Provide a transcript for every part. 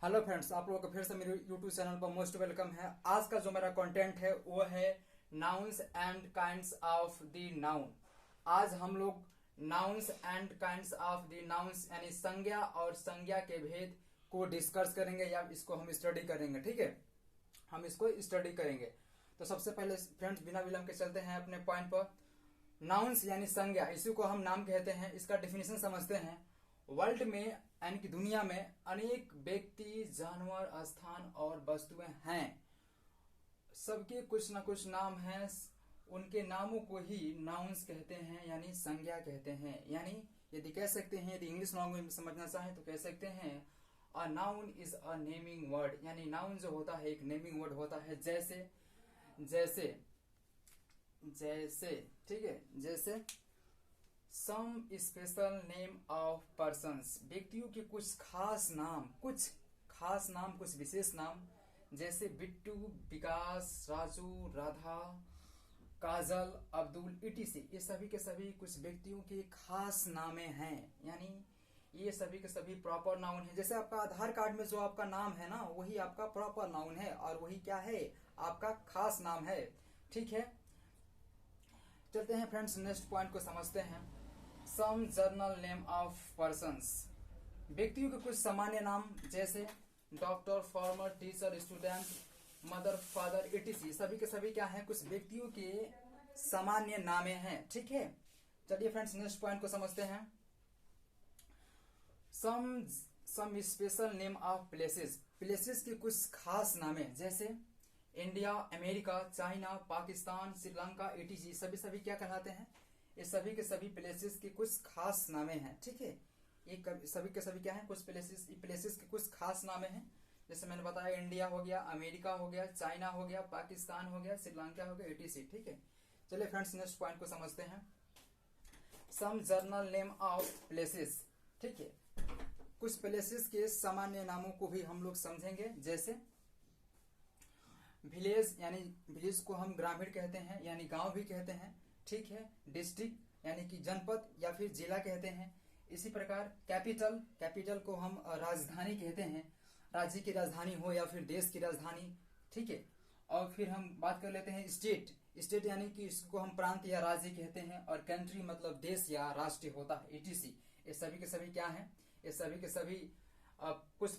Hello friends, आप लोगों का फिर से मेरे यूट्यूब चैनल पर मोस्ट वेलकम है। आज का जो मेरा कंटेंट है वो है nouns and kinds of the noun. आज हम लोग nouns and kinds of the nouns यानी संज्ञा और संज्ञा के भेद को डिस्कस करेंगे या इसको हम स्टडी करेंगे। ठीक है, हम इसको स्टडी करेंगे। तो सबसे पहले फ्रेंड्स बिना विलंब के चलते हैं अपने पॉइंट पर। नाउन्स यानी संज्ञा, इसी को हम नाम कहते हैं। इसका डेफिनेशन समझते हैं। वर्ल्ड में यानी कि दुनिया में अनेक व्यक्ति, जानवर, स्थान और वस्तुएं हैं। सबके कुछ ना कुछ नाम हैं। उनके नामों को ही नाउन्स कहते हैं यानी संज्ञा कहते हैं। यानी यदि कह सकते हैं, यदि इंग्लिश लैंग्वेज में समझना चाहें तो कह सकते हैं a noun is a naming word. यानी नाउन जो होता है एक नेमिंग वर्ड होता है। जैसे जैसे जैसे ठीक है, जैसे some special name of persons, व्यक्तियों के कुछ खास नाम, कुछ विशेष नाम। जैसे बिट्टू, विकास, राजू, राधा, काजल, अब्दुल, ईटीसी। ये सभी के सभी कुछ व्यक्तियों के खास नामे हैं। यानी ये सभी के सभी प्रॉपर नाउन है। जैसे आपका आधार कार्ड में जो आपका नाम है ना, वही आपका प्रॉपर नाउन है और वही क्या है, आपका खास नाम है। ठीक है, चलते हैं फ्रेंड्स नेक्स्ट पॉइंट को समझते हैं। Some general name of persons, व्यक्तियों के कुछ सामान्य नाम। जैसे doctor, farmer, teacher, student, mother, father, etc. सभी के सभी क्या हैं, कुछ व्यक्तियों के सामान्य नामे हैं। ठीक है, चलिए फ्रेंड्स नेक्स्ट पॉइंट को समझते हैं। Some special name of places, places के कुछ खास नामे। जैसे India, America, China, Pakistan, Sri Lanka, etc. सभी क्या कहलाते हैं, ये सभी के सभी प्लेसेस के कुछ खास नामे हैं। ठीक है, ये सभी के सभी क्या हैं, कुछ प्लेसेस के कुछ खास नामे हैं। जैसे मैंने बताया इंडिया हो गया, अमेरिका हो गया, चाइना हो गया, पाकिस्तान हो गया, श्रीलंका हो गया, ईटीसी। ठीक है, चलिए फ्रेंड्स नेक्स्ट पॉइंट को समझते हैं। Some general name of places, ठीक है, कुछ प्लेसेस के सामान्य नामों को भी हम लोग समझेंगे। जैसे विलेज, यानी विलेज को हम ग्रामीण कहते हैं यानी गांव भी कहते हैं। ठीक है, डिस्ट्रिक्ट यानी कि जनपद या फिर जिला कहते हैं। इसी प्रकार कैपिटल, कैपिटल को हम राजधानी कहते हैं, राज्य की राजधानी हो या फिर देश की राजधानी। ठीक है, और फिर हम बात कर लेते हैं स्टेट, स्टेट यानी कि इसको हम प्रांत या राज्य कहते हैं। और कंट्री मतलब देश या राष्ट्र होता है, ईटीसी। ये सभी के सभी क्या हैं, ये सभी के सभी कुछ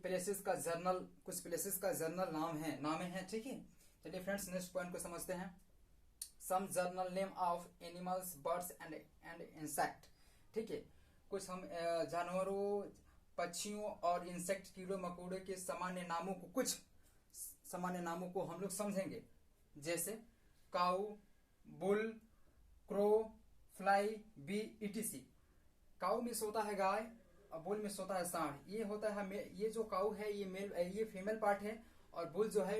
प्लेसेस का जर्नल नामे हैं। ठीक है, चलिए फ्रेंड्स नेक्स्ट पॉइंट को समझते हैं। Some general name of animals, birds and insect. ठीक है, कुछ हम जानवरों, पक्षियों और इंसेक्ट, कीड़े मकोड़े के कुछ सामान्य नामों को हम लोग समझेंगे। जैसे cow, bull, crow, fly, bee, etc. Cow में सोता है गाय और बुल में सोता है सांड। ये होता है, ये जो काऊ है ये फीमेल पार्ट है, और बुल जो है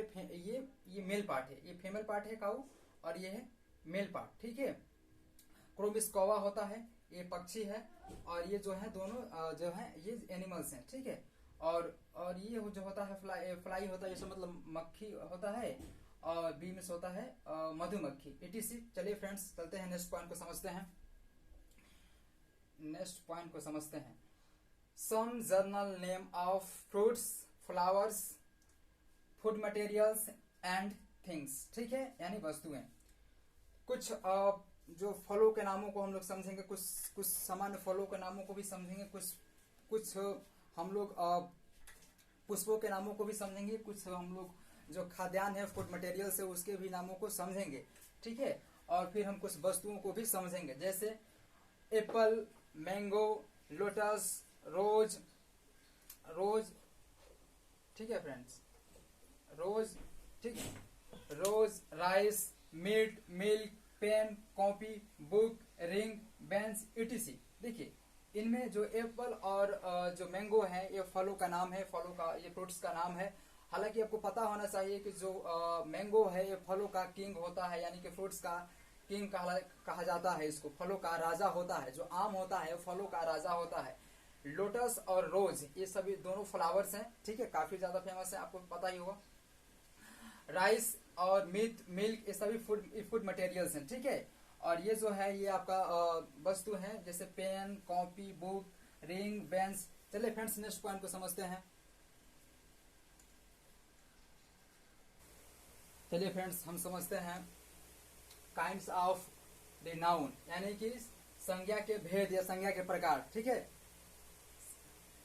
ये मेल पार्ट है। ये फीमेल पार्ट है काऊ और ये है मेल पार्ट। ठीक है, क्रोमिस कौवा होता है, ये पक्षी है, और ये जो है दोनों जो है ये एनिमल्स हैं। ठीक है, और ये जो होता है फ्लाई होता है, जैसे मतलब मक्खी होता है, और बी में होता है मधुमक्खी, ईटीसी। चलिए फ्रेंड्स चलते हैं नेक्स्ट पॉइंट को समझते हैं। Some general name of fruits, flowers, food materials and things. ठीक है, यानी वस्तुएं। कुछ जो फलों के नामों को हम लोग समझेंगे, कुछ सामान्य फलों के नामों को भी समझेंगे, कुछ हम लोग पुष्पों के नामों को भी समझेंगे, कुछ हम लोग जो खाद्यान्न है, फूड मटेरियल है, उसके भी नामों को समझेंगे। ठीक है, और फिर हम कुछ वस्तुओं को भी समझेंगे। जैसे एप्पल, मैंगो, लोटस, रोज। ठीक है friends, rose, rice, meat, milk, pen, copy, book, ring, bench, etc. देखिए इनमें जो एप्पल और जो मैंगो है ये फलों का नाम है, ये फ्रूट्स का नाम है। हालांकि आपको पता होना चाहिए कि जो मैंगो है ये फलों का किंग होता है, यानी कि फ्रूट्स का किंग कहा जाता है इसको। फलों का राजा होता है, जो आम होता है फलों का राजा होता है। लोटस और रोज ये सभी दोनों फ्लावर्स हैं। ठीक है, काफी ज्यादा फेमस है, आपको पता ही होगा। राइस और मीट, मिल्क, ये सभी फूड मटेरियल्स हैं। ठीक है, और ये जो है ये आपका वस्तु है, जैसे pen, copy, book, ring, bench. चलिए फ्रेंड्स नेक्स्ट पॉइंट को समझते हैं। चलिए फ्रेंड्स, हम समझते हैं काइंड्स ऑफ द नाउन, यानी कि संज्ञा के भेद या संज्ञा के प्रकार। ठीक है,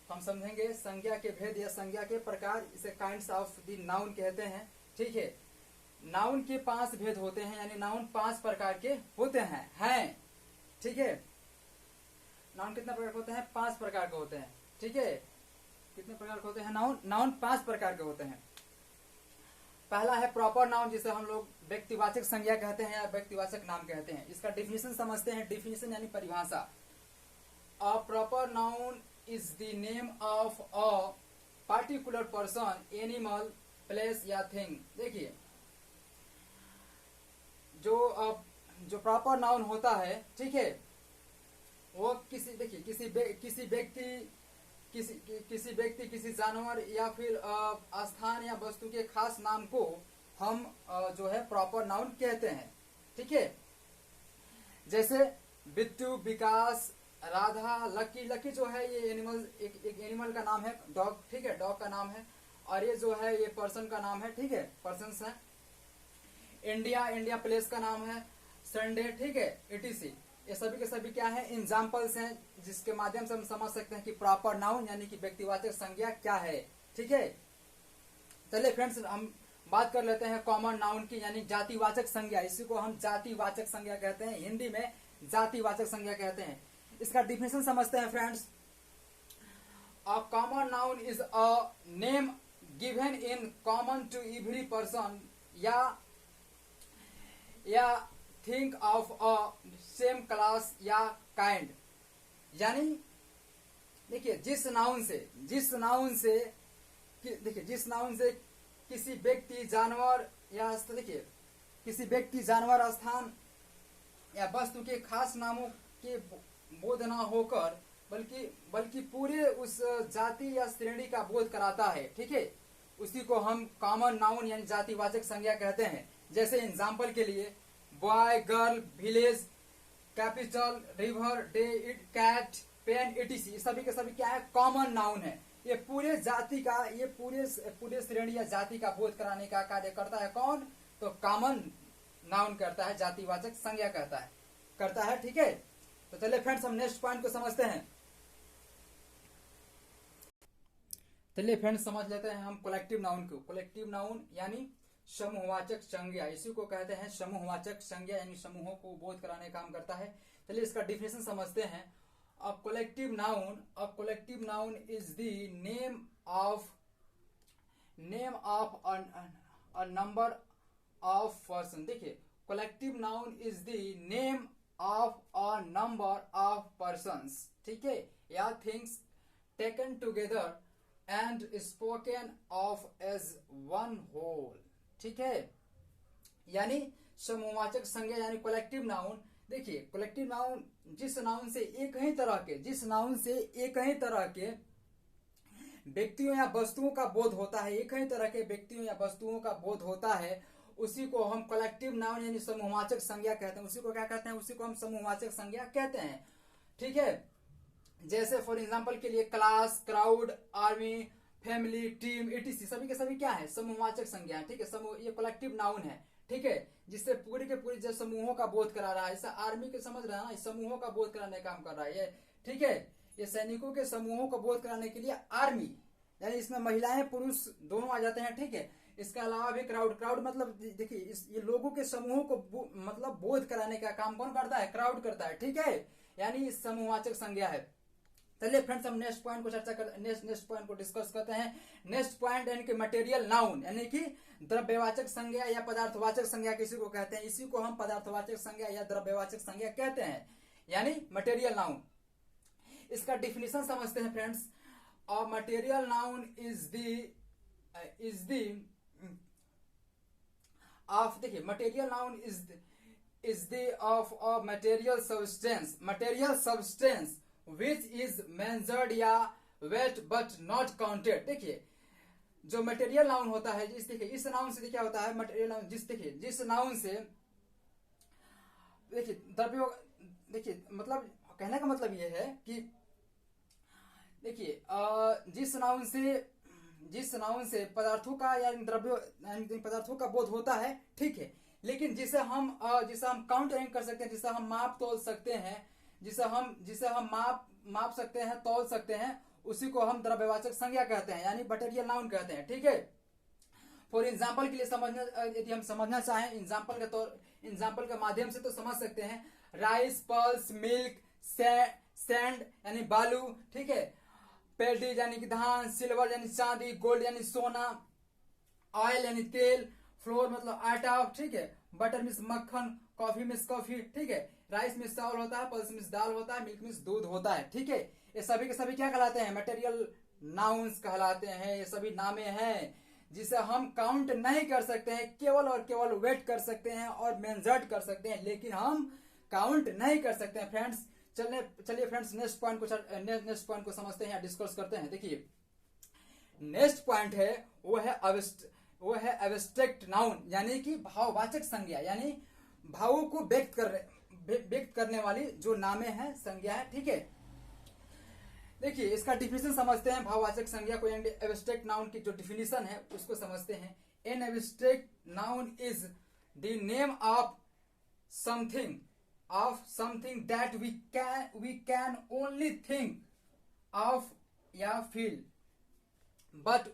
हम समझेंगे संज्ञा के भेद या संज्ञा के प्रकार, इसे काइंड्स ऑफ द नाउन कहते हैं। ठीक है, नाउन के 5 भेद होते हैं, यानी नाउन 5 प्रकार के होते हैं। ठीक है, नाउन कितना प्रकार के होते हैं? 5 प्रकार के होते हैं। ठीक है, कितने प्रकार के होते हैं नाउन 5 प्रकार के होते हैं। पहला है प्रॉपर नाउन, जिसे हम लोग व्यक्तिवाचक संज्ञा कहते हैं या व्यक्तिवाचक नाम कहते हैं। इसका डिफिनेशन समझते हैं। डिफिनेशन यानी परिभाषा। A proper noun is the name of a particular person, animal, place या थिंग। देखिए, जो प्रॉपर नाउन होता है, ठीक है, वो किसी व्यक्ति, किसी जानवर या फिर स्थान या वस्तु के खास नाम को हम जो है प्रॉपर नाउन कहते हैं। ठीक है, जैसे बिट्टू, विकास, राधा, लकी जो है ये एनिमल, एक एनिमल का नाम है, डॉग। ठीक है, डॉग का नाम है। और ये जो है ये पर्सन का नाम है। ठीक है, पर्सन्स है। इंडिया प्लेस का नाम है। संडे, ठीक है, etc। ये सभी के सभी क्या है? एग्जाम्पल्स हैं, जिसके माध्यम से हम समझ सकते हैं कि प्रॉपर नाउन यानी कि व्यक्तिवाचक संज्ञा क्या है। ठीक है, चलिए फ्रेंड्स, हम बात कर लेते हैं कॉमन नाउन की, यानी जातिवाचक संज्ञा। इसी को हम जातिवाचक संज्ञा कहते हैं, हिंदी में जातिवाचक संज्ञा कहते हैं। इसका डिफिनेशन समझते हैं friends. A common noun is a name given in common to every person या think of a same class या काइंड। यानी देखिए, जिस नाउन से किसी व्यक्ति, जानवर या देखिए किसी व्यक्ति, जानवर, स्थान या वस्तु के खास नामों के बोध न होकर बल्कि पूरे उस जाति या श्रेणी का बोध कराता है। ठीक है, उसी को हम कॉमन नाउन यानी जातिवाचक संज्ञा कहते हैं। जैसे एग्जाम्पल के लिए boy, girl, village, capital, river, day, it, cat, pen, etc। सभी के सभी क्या है? कॉमन नाउन है। ये पूरे जाति का, ये पूरे श्रेणी या जाति का बोध कराने का कार्य करता है। कौन? तो कॉमन नाउन करता है, जातिवाचक संज्ञा करता है। ठीक है, तो चलिए फ्रेंड्स, हम नेक्स्ट पॉइंट को समझते हैं। चलिए फ्रेंड्स, समझ लेते हैं हम कलेक्टिव नाउन को। कलेक्टिव नाउन यानी समूहवाचक संज्ञा, इसी को कहते हैं समूहवाचक संज्ञा, यानी समूहों को बोध कराने का काम करता है। चलिए इसका डिफिनेशन समझते हैं। A collective noun is the name of a number of person. देखिए, collective noun is the name of a number of persons, ठीक है, या things taken together and spoken of as one whole. ठीक है, यानी समूहवाचक संज्ञा यानी कलेक्टिव नाउन। देखिए, कलेक्टिव नाउन जिस नाउन से एक ही तरह के व्यक्तियों या वस्तुओं का बोध होता है, एक ही तरह के व्यक्तियों या वस्तुओं का बोध होता है, उसी को हम कलेक्टिव नाउन यानी समूहवाचक संज्ञा कहते हैं। उसी को क्या कहते हैं? उसी को हम समूहवाचक संज्ञा कहते हैं। ठीक है, जैसे फॉर एग्जाम्पल के लिए class, crowd, army, family, team, etc। सभी के सभी क्या है? समूहवाचक संज्ञा। ठीक है, समूह, ये कलेक्टिव नाउन है। ठीक है, जिससे पूरी के पूरी जो समूहों का बोध करा रहा है, जैसे आर्मी के समझ रहे हैं ना, समूहों का बोध कराने का काम कर रहा है। ठीक है, ये सैनिकों के समूहों को बोध कराने के लिए आर्मी, यानी इसमें महिलाएं पुरुष दोनों आ जाते हैं। ठीक है, इसके अलावा भी क्राउड मतलब देखिए, ये लोगों के समूहों को मतलब बोध कराने का काम कौन करता है? क्राउड करता है। ठीक है, यानी समूहवाचक संज्ञा है। चलिए फ्रेंड्स, हम नेक्स्ट पॉइंट को नेक्स्ट पॉइंट को डिस्कस करते हैं। नेक्स्ट पॉइंट यानी कि मटेरियल नाउन, यानी कि द्रव्यवाचक संज्ञा या पदार्थवाचक संज्ञा किसी को कहते हैं। इसी को हम पदार्थवाचक संज्ञा या द्रव्यवाचक संज्ञा कहते हैं, यानी मटेरियल नाउन। इसका डिफिनेशन समझते हैं friends. A material noun is the of, देखिए, material noun is the of a material substance which is measured या weight but not counted। देखिए, जो मटेरियल नाउन होता है, इस नाउन से क्या होता है? मटेरियल नाउन जिस नाउन से देखिए मतलब कहने का मतलब ये है कि देखिए, जिस नाउन से पदार्थों का या द्रव्यों यानी पदार्थों का बोध होता है, ठीक है, लेकिन जिसे हम काउंट नहीं कर सकते हैं, जिसे हम माप तोल सकते हैं, जिसे हम माप सकते हैं, तोल सकते हैं, उसी को हम द्रव्यवाचक संज्ञा कहते हैं, यानी मटेरियल नाउन कहते हैं, ठीक है। फॉर एग्जाम्पल के लिए समझना, यदि हम समझना चाहें एग्जाम्पल के माध्यम से तो समझ सकते हैं। राइस, पल्स, मिल्क, सैंड यानी बालू, ठीक है, पेडिज यानी कि धान, सिल्वर यानी चांदी, गोल्ड यानी सोना, ऑयल यानी तेल, फ्लोर मतलब आटा, ठीक है, बटर मीन्स मक्खन, कॉफी मीन्स कॉफी, ठीक है, राइस मीन्स चावल होता है, पल्स मीन्स दाल होता है, मिल्क मीन्स दूध होता है, ठीक है। ये सभी के सभी क्या कहलाते हैं? मटेरियल नाउन्स कहलाते हैं। ये सभी नामे हैं जिसे हम काउंट नहीं कर सकते हैं, केवल और केवल वेट कर सकते हैं और मेंजर्ड कर सकते हैं, लेकिन हम काउंट नहीं कर सकते हैं फ्रेंड्स। चलिए फ्रेंड्स नेक्स्ट पॉइंट को समझते हैं या डिस्कस करते हैं। देखिए नेक्स्ट पॉइंट है वो है एब्स्ट्रैक्ट नाउन, यानी कि भाववाचक संज्ञा, यानी भावों को व्यक्त करने वाली जो नामे हैं, संज्ञा है, ठीक है। देखिए इसका डिफिनेशन समझते हैं भाववाचक संज्ञा को, यानी एब्स्ट्रैक्ट नाउन की जो डिफिनेशन है उसको समझते हैं। An abstract noun is the name of something that we can only think of या फील बट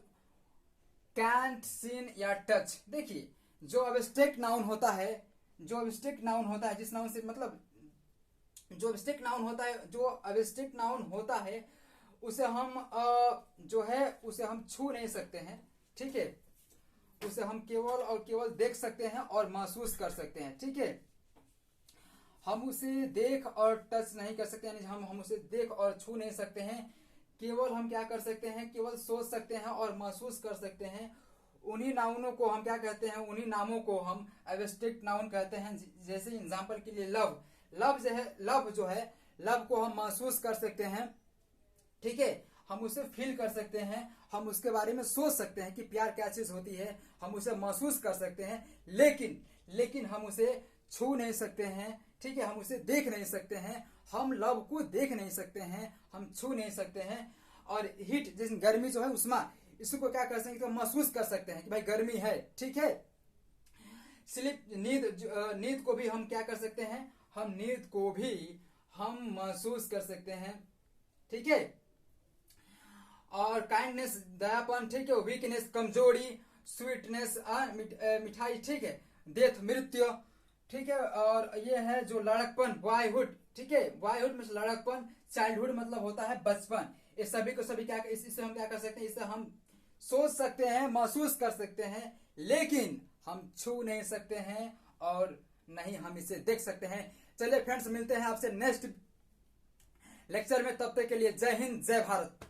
कैंट सीन या टच। देखिए जो एब्स्ट्रैक्ट नाउन होता है, जिस नाउन से मतलब जो एब्स्ट्रैक्ट नाउन होता है उसे हम उसे हम छू नहीं सकते हैं, ठीक है, उसे हम केवल और केवल देख सकते हैं और महसूस कर सकते हैं, ठीक है। हम उसे देख और टच नहीं कर सकते, यानी हम उसे देख और छू नहीं सकते हैं, केवल हम क्या कर सकते हैं, केवल सोच सकते हैं और महसूस कर सकते हैं। उन्हीं नाउनों को हम क्या कहते हैं, उन्हीं नामों को हम एब्स्ट्रैक्ट नाउन कहते हैं। जैसे एग्जांपल के लिए लव को हम महसूस कर सकते हैं, ठीक है, हम उसे फील कर सकते हैं, हम उसके बारे में सोच सकते हैं कि प्यार क्या चीज होती है, हम उसे महसूस कर सकते हैं, लेकिन हम उसे छू नहीं सकते हैं, ठीक है, हम उसे देख नहीं सकते हैं, हम लव को देख नहीं सकते हैं, हम छू नहीं सकते हैं। और हीट जैसे गर्मी जो है उष्मा, इसको क्या कर सकते हैं, तो महसूस कर सकते हैं कि भाई गर्मी है, ठीक है। स्लीप नींद को भी हम क्या कर सकते हैं, हम नींद को भी हम महसूस कर सकते हैं, ठीक है। और काइंडनेस दयापन, ठीक है, वीकनेस कमजोरी, स्वीटनेस मिठाई, ठीक है, डेथ मृत्यु, ठीक है। और ये है जो लड़कपन बॉयहुड, ठीक है, बॉयहुड में लड़कपन, चाइल्डहुड मतलब होता है बचपन। इस सभी को सभी क्या इससे हम क्या कर सकते हैं, इससे हम सोच सकते हैं, महसूस कर सकते हैं, लेकिन हम छू नहीं सकते हैं और नहीं हम इसे देख सकते हैं। चलिए फ्रेंड्स मिलते हैं आपसे नेक्स्ट लेक्चर में, तब तक के लिए जय हिंद जय भारत।